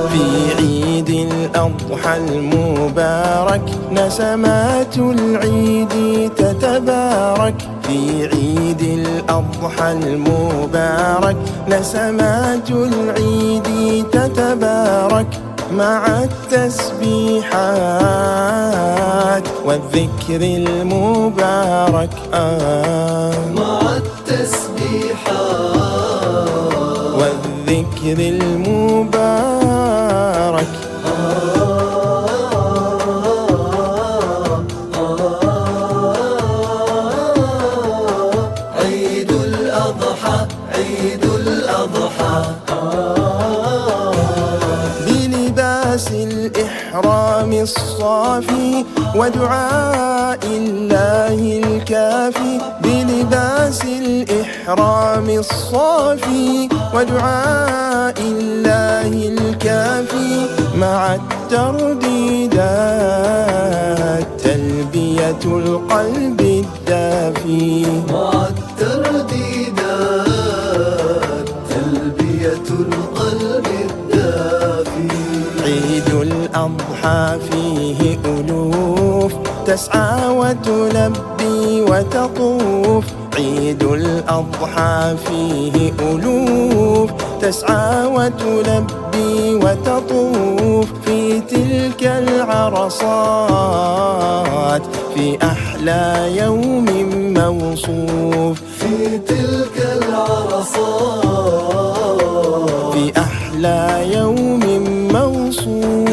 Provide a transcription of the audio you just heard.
في عيد الأضحى المبارك نسمات العيد تتبارك. في عيد الأضحى المبارك نسمات العيد تتبارك، مع التسبيحات والذكر المبارك. مع التسبيحات والذكر المبارك. عيد الأضحى عيد الأضحى بلباس الإحرام الصافي ودعاء الله الكافي. بلباس الإحرام الصافي ودعاء الله الكافي، مع الترديدات تلبية القلب الدافي. مع الترديدات تلبية القلب الدافي. عيد الأضحى فيه ألوف تسعى وتلبي وتطوف. عيد الأضحى فيه ألوف تسعى وتلبي وتطوف، في تلك العرصات في أحلى يوم موصوف. في تلك العرصات في أحلى يوم موصوف.